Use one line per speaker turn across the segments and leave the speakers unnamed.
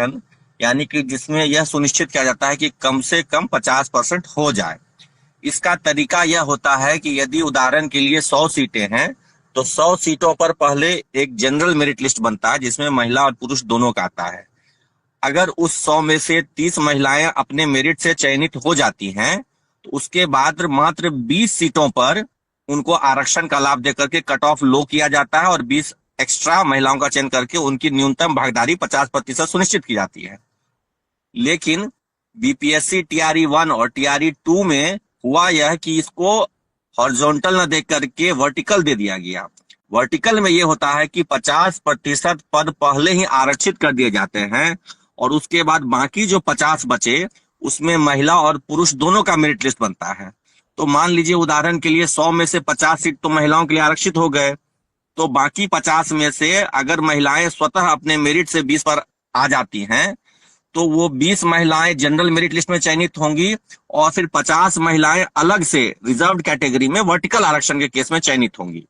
आरक्षण, यानी कि जिसमें यह सुनिश्चित किया जाता है कि कम से कम 50% हो जाए। इसका तरीका यह होता है कि यदि उदाहरण के लिए 100 सीटें हैं तो 100 सीटों पर पहले एक जनरल मेरिट लिस्ट बनता है जिसमें महिला और पुरुष दोनों का आता है। अगर उस 100 में से 30 महिलाएं अपने मेरिट से चयनित हो जाती हैं तो उसके बाद मात्र 20 सीटों पर उनको आरक्षण का लाभ देकर के कट ऑफ लो किया जाता है और 20 एक्स्ट्रा महिलाओं का चयन करके उनकी न्यूनतम भागीदारी 50% सुनिश्चित की जाती है। लेकिन बीपीएससी टीआरई 1 और टीआरई 2 में हुआ यह कि इसको हॉरिजॉन्टल न देख करके वर्टिकल दे दिया गया। वर्टिकल में यह होता है कि 50% पद पहले ही आरक्षित कर दिए जाते हैं और उसके बाद बाकी जो 50 बचे उसमें महिला और पुरुष दोनों का मेरिट लिस्ट बनता है। तो मान लीजिए उदाहरण के लिए 100 में से 50 सीट तो महिलाओं के लिए आरक्षित हो गए, तो बाकी 50 में से अगर महिलाएं स्वतः अपने मेरिट से 20 पर आ जाती हैं तो वो 20 महिलाएं जनरल मेरिट लिस्ट में चयनित होंगी और फिर 50 महिलाएं अलग से रिजर्व्ड कैटेगरी में वर्टिकल आरक्षण के केस में चयनित होंगी।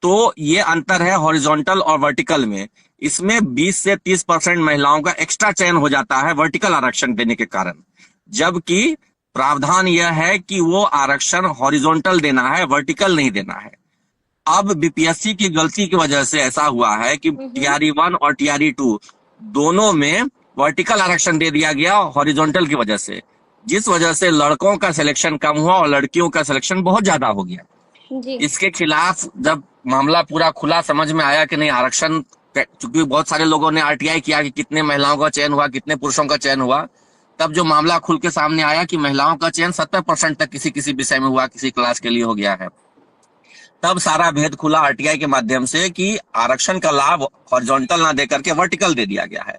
तो ये अंतर है हॉरिजॉन्टल और वर्टिकल में। इसमें 20 से 30% महिलाओं का एक्स्ट्रा चयन हो जाता है वर्टिकल आरक्षण देने के कारण, जबकि प्रावधान यह है कि वो आरक्षण हॉरिजॉन्टल देना है, वर्टिकल नहीं देना है। अब बीपीएससी की गलती की वजह से ऐसा हुआ है कि टीआरई 1 और टीआरई 2 दोनों में वर्टिकल आरक्षण दे दिया गया हॉरिजॉन्टल की वजह से, जिस वजह से लड़कों का सिलेक्शन कम हुआ और लड़कियों का सिलेक्शन बहुत ज्यादा हो गया।
जी।
इसके खिलाफ जब मामला पूरा खुला समझ में आया कि नहीं आरक्षण, चूंकि बहुत सारे लोगों ने आरटीआई किया कि कितने महिलाओं का चयन हुआ, कितने पुरुषों का चयन हुआ, तब जो मामला खुल के सामने आया कि महिलाओं का चयन 70% तक किसी किसी विषय में हुआ, किसी क्लास के लिए हो गया है। तब सारा भेद खुला आरटीआई के माध्यम से कि आरक्षण का लाभ हॉरिजॉन्टल ना देकर के वर्टिकल दे दिया गया है।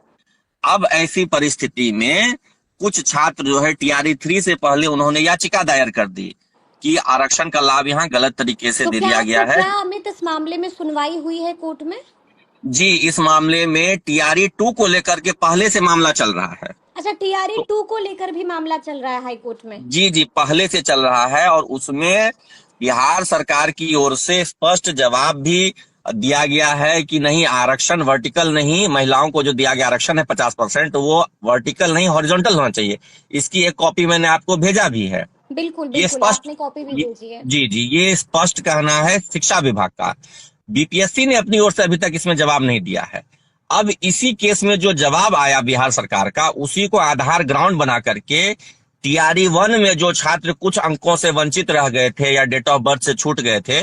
अब ऐसी परिस्थिति में कुछ छात्र जो है टीआरई 3 से पहले उन्होंने याचिका दायर कर दी कि आरक्षण का लाभ यहाँ गलत तरीके से दे दिया गया है।
क्या अमित इस मामले में सुनवाई हुई है कोर्ट में?
जी, इस मामले में टीआरई 2 को लेकर के पहले से मामला चल रहा है।
अच्छा, टीआरई 2 को लेकर भी मामला चल रहा है हाई कोर्ट में?
जी जी, पहले से चल रहा है और उसमें बिहार सरकार की ओर से स्पष्ट जवाब भी दिया गया है कि नहीं, आरक्षण वर्टिकल नहीं, महिलाओं को जो दिया गया आरक्षण है 50%, वो वर्टिकल नहीं हॉरिजॉन्टल होना चाहिए। इसकी एक कॉपी मैंने आपको भेजा भी है।
बिल्कुल
ये
बिल्कुल,
स्पष्ट,
आपने कॉपी भी भेजी है।
जी जी, ये स्पष्ट कहना है शिक्षा विभाग का। बीपीएससी ने अपनी ओर से अभी तक इसमें जवाब नहीं दिया है। अब इसी केस में जो जवाब आया बिहार सरकार का, उसी को आधार ग्राउंड बना करके टीआरई 1 में जो छात्र कुछ अंकों से वंचित रह गए थे या डेट ऑफ बर्थ से छूट गए थे,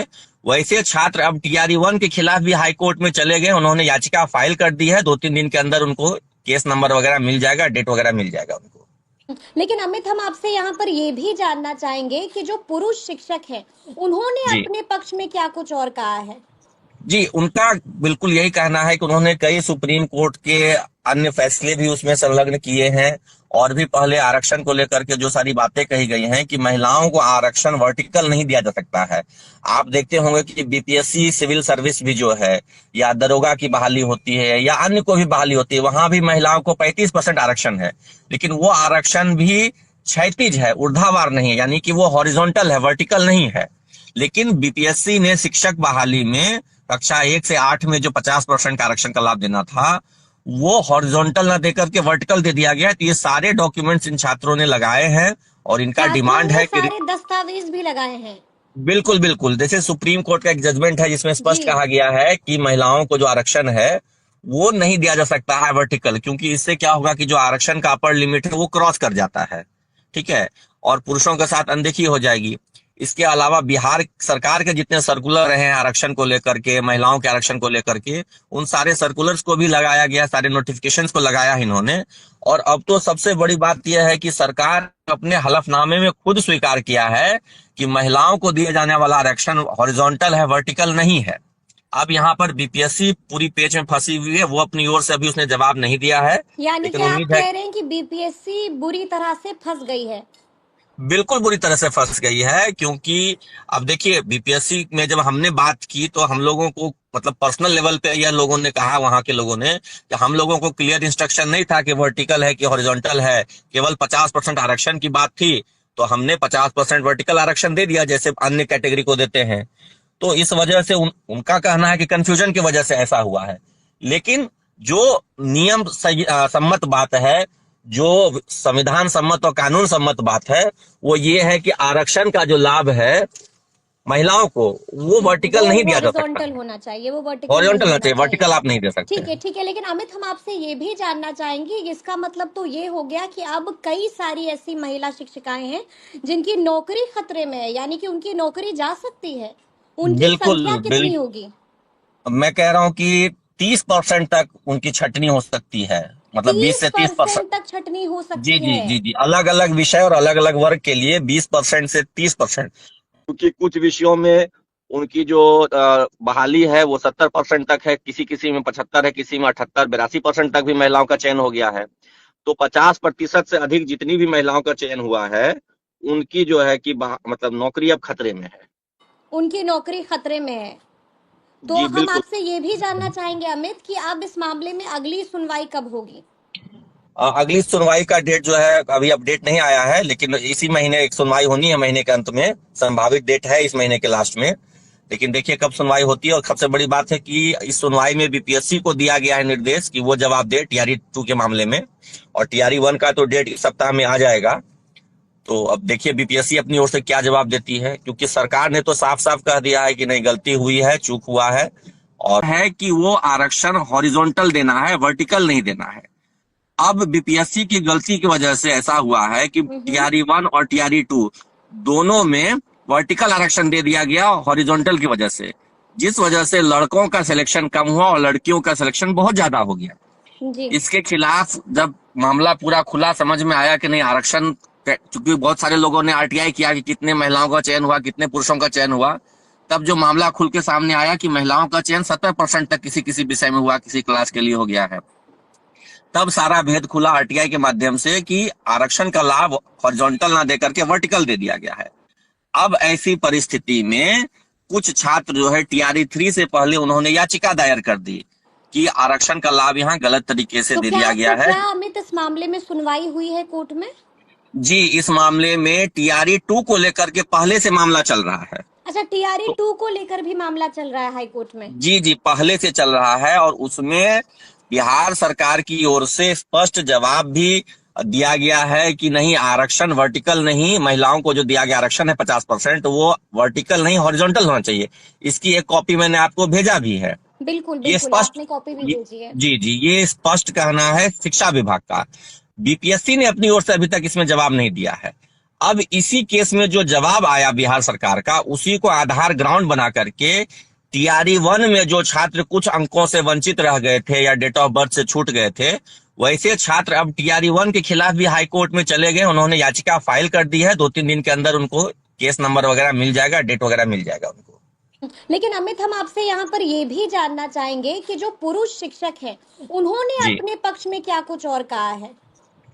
वैसे छात्र अब टीआरई 1 के खिलाफ भी हाई कोर्ट में चले गए। उन्होंने याचिका फाइल कर दी है। 2-3 दिन के अंदर उनको केस नंबर वगैरह मिल जाएगा, डेट वगैरह मिल जाएगा उनको।
लेकिन अमित, हम आपसे यहाँ पर ये भी जानना चाहेंगे कि जो पुरुष शिक्षक हैं, उन्होंने अपने पक्ष में क्या कुछ और कहा है?
जी, उनका बिल्कुल यही कहना है कि उन्होंने कई सुप्रीम कोर्ट के अन्य फैसले भी उसमें संलग्न किए हैं और भी पहले आरक्षण को लेकर के जो सारी बातें कही गई हैं कि महिलाओं को आरक्षण वर्टिकल नहीं दिया जा सकता है। आप देखते होंगे कि बीपीएससी सिविल सर्विस भी जो है या दरोगा की बहाली होती है या अन्य को भी बहाली होती है, वहां भी महिलाओं को 35% आरक्षण है, लेकिन वो आरक्षण भी क्षैतिज है, ऊर्ध्वाधर नहीं है, यानी कि वो हॉरिजॉन्टल है, वर्टिकल नहीं है। लेकिन बीपीएससी ने शिक्षक बहाली में कक्षा 1 से 8 में जो 50% का आरक्षण का लाभ देना था, वो हॉरिजॉन्टल ना देकर के वर्टिकल दे दिया गया। तो ये सारे डॉक्यूमेंट्स इन छात्रों ने लगाए हैं और इनका डिमांड है कि
सारे दस्तावेज भी लगाए हैं।
बिल्कुल बिल्कुल, जैसे सुप्रीम कोर्ट का एक जजमेंट है जिसमें स्पष्ट कहा गया है कि महिलाओं को जो आरक्षण है वो नहीं दिया जा सकता है वर्टिकल, क्योंकि इससे क्या होगा कि जो आरक्षण का अपर लिमिट है वो क्रॉस कर जाता है, ठीक है, और पुरुषों के साथ अनदेखी हो जाएगी। इसके अलावा बिहार सरकार के जितने सर्कुलर हैं आरक्षण को लेकर के, महिलाओं के आरक्षण को लेकर के, उन सारे सर्कुलर्स को भी लगाया गया, सारे नोटिफिकेशंस को लगाया इन्होंने। और अब तो सबसे बड़ी बात यह है कि सरकार अपने हलफनामे में खुद स्वीकार किया है कि महिलाओं को दिए जाने वाला आरक्षण हॉरिजॉन्टल है, वर्टिकल नहीं है। अब यहाँ पर बीपीएससी पूरी पेच में फंसी हुई है, वो अपनी ओर से अभी उसने जवाब नहीं दिया है।
यानी कि आप कह रहे हैं कि बीपीएससी बुरी तरह से फंस गई है?
बिल्कुल बुरी तरह से फंस गई है, क्योंकि अब देखिए बीपीएससी में जब हमने बात की तो हम लोगों को मतलब पर्सनल लेवल पे यह लोगों ने कहा, वहां के लोगों ने, कि हम लोगों को क्लियर इंस्ट्रक्शन नहीं था कि वर्टिकल है कि हॉरिजॉन्टल है, केवल 50% आरक्षण की बात थी, तो हमने 50% वर्टिकल आरक्षण दे दिया जैसे अन्य कैटेगरी को देते हैं। तो इस वजह से उनका कहना है कि कंफ्यूजन की वजह से ऐसा हुआ है। लेकिन जो नियम सम्मत बात है, जो संविधान सम्मत और कानून सम्मत बात है, वो ये है कि आरक्षण का जो लाभ है महिलाओं को, वो वर्टिकल
वो
नहीं दिया जा सकता
हॉरिजॉन्टल
है।
होना चाहिए, वो वर्टिकल नहीं
हॉरिजॉन्टल होना
होना
चाहिए, वर्टिकल
चाहिए।
आप नहीं दे सकते
ठीक है,
हैं।
ठीक है। लेकिन अमित, हम आपसे ये भी जानना चाहेंगे, इसका मतलब तो ये हो गया कि अब कई सारी ऐसी महिला शिक्षिकाएं हैं जिनकी नौकरी खतरे में है, यानी कि उनकी नौकरी जा सकती है। उनकी
बिल्कुल
संख्या कितनी होगी?
मैं कह रहा हूं कि 30% तक उनकी छटनी हो सकती है, मतलब 20
तीस
से 30%।
परसेंट तक छटनी हो
जी
सकती
जी
है?
जी जी, अलग अलग विषय और अलग अलग वर्ग के लिए 20% से 30%। क्योंकि कुछ विषयों में उनकी जो बहाली है वो 70% तक है, किसी किसी में 75 है, किसी में 78 82% तक भी महिलाओं का चयन हो गया है। तो 50% से अधिक जितनी भी महिलाओं का चयन हुआ है, उनकी जो है कि मतलब नौकरी अब खतरे में है।
उनकी नौकरी खतरे में है। तो
जी
हम
बिल्कुल।
आपसे ये भी जानना चाहेंगे अमित कि अब इस मामले में अगली सुनवाई कब होगी?
अगली सुनवाई का डेट जो है अभी अपडेट नहीं आया है, लेकिन इसी महीने एक सुनवाई होनी है, महीने के अंत में। संभावित डेट है इस महीने के लास्ट में, लेकिन देखिए कब सुनवाई होती है। और सबसे बड़ी बात है कि इस सुनवाई में बीपीएससी को दिया गया है निर्देश कि वो जवाब दे टीआरई 2 के मामले में, और टीआरई 1 का तो डेट इस सप्ताह में आ जाएगा। तो अब देखिए बीपीएससी अपनी ओर से क्या जवाब देती है, क्योंकि सरकार ने तो साफ साफ कह दिया है कि नहीं, गलती हुई है, चूक हुआ है, और है कि वो आरक्षण हॉरिजॉन्टल देना है, वर्टिकल नहीं देना है। अब बीपीएससी की गलती की वजह से ऐसा हुआ है कि टीआरई 1 और टीआरई 2 दोनों में वर्टिकल आरक्षण दे दिया गया हॉरिजॉन्टल की वजह से, जिस वजह से लड़कों का सिलेक्शन कम हुआ और लड़कियों का सिलेक्शन बहुत ज्यादा हो गया।
जी।
इसके खिलाफ जब मामला पूरा खुला, समझ में आया कि नहीं आरक्षण, क्योंकि बहुत सारे लोगों ने आरटीआई किया कि कितने महिलाओं का चयन हुआ, कितने पुरुषों का चयन हुआ, तब जो मामला खुल के सामने आया कि महिलाओं का चयन 70% तक किसी किसी विषय में हुआ, किसी क्लास के लिए हो गया है, तब सारा भेद खुला आरटीआई के माध्यम से कि आरक्षण का लाभ हॉरिजॉन्टल ना देकर के वर्टिकल दे दिया गया है। अब ऐसी परिस्थिति में कुछ छात्र जो है टीआरई 3 से पहले उन्होंने याचिका दायर कर दी कि आरक्षण का लाभ यहाँ गलत तरीके से दे दिया गया है।
क्या अमित इस मामले में सुनवाई हुई है कोर्ट में?
जी, इस मामले में टीआरई 2 को लेकर के पहले से मामला चल रहा है।
अच्छा, टीआरई
तो
2 को लेकर भी मामला चल रहा है हाई कोर्ट में?
जी जी, पहले से चल रहा है, और उसमें बिहार सरकार की ओर से स्पष्ट जवाब भी दिया गया है कि नहीं, आरक्षण वर्टिकल नहीं, महिलाओं को जो दिया गया आरक्षण है 50%, वो वर्टिकल नहीं हॉरिजॉन्टल होना चाहिए। इसकी एक कॉपी मैंने आपको भेजा भी है।
बिल्कुल
ये
बिल्कुल,
स्पष्ट,
आपने कॉपी भी भेजी है।
जी जी, ये स्पष्ट कहना है शिक्षा विभाग का। बीपीएससी ने अपनी ओर से अभी तक इसमें जवाब नहीं दिया है। अब इसी केस में जो जवाब आया बिहार सरकार का, उसी को आधार ग्राउंड बना करके टीआरई 1 में जो छात्र कुछ अंकों से वंचित रह गए थे या डेट ऑफ बर्थ से छूट गए थे, वैसे छात्र अब टीआरई 1 के खिलाफ भी हाई कोर्ट में चले गए। उन्होंने याचिका फाइल कर दी है, 2-3 दिन के अंदर उनको केस नंबर वगैरह मिल जाएगा, डेट वगैरह मिल जाएगा उनको।
लेकिन अमित, हम आपसे यहाँ पर ये भी जानना चाहेंगे कि जो पुरुष शिक्षक हैं, उन्होंने
जी
अपने पक्ष में क्या कुछ और कहा है?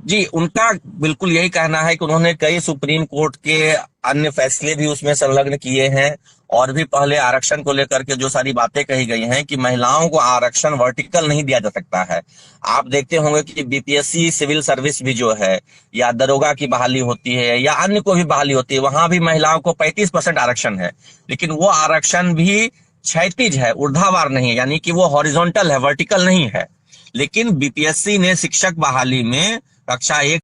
जी, उनका बिल्कुल यही कहना है कि उन्होंने कई सुप्रीम कोर्ट के अन्य फैसले भी उसमें संलग्न किए हैं, और भी पहले आरक्षण को लेकर के जो सारी बातें कही गई हैं कि महिलाओं को आरक्षण वर्टिकल नहीं दिया जा सकता है। आप देखते होंगे कि बीपीएससी सिविल सर्विस भी जो है, या दरोगा की बहाली होती है, या अन्य को भी बहाली होती है, वहां भी महिलाओं को 35% आरक्षण है, लेकिन वो आरक्षण भी क्षैतिज है, ऊर्ध्वाधर नहीं है, यानी कि वो हॉरिजॉन्टल है, वर्टिकल नहीं है। लेकिन बीपीएससी ने शिक्षक बहाली में कक्षा 1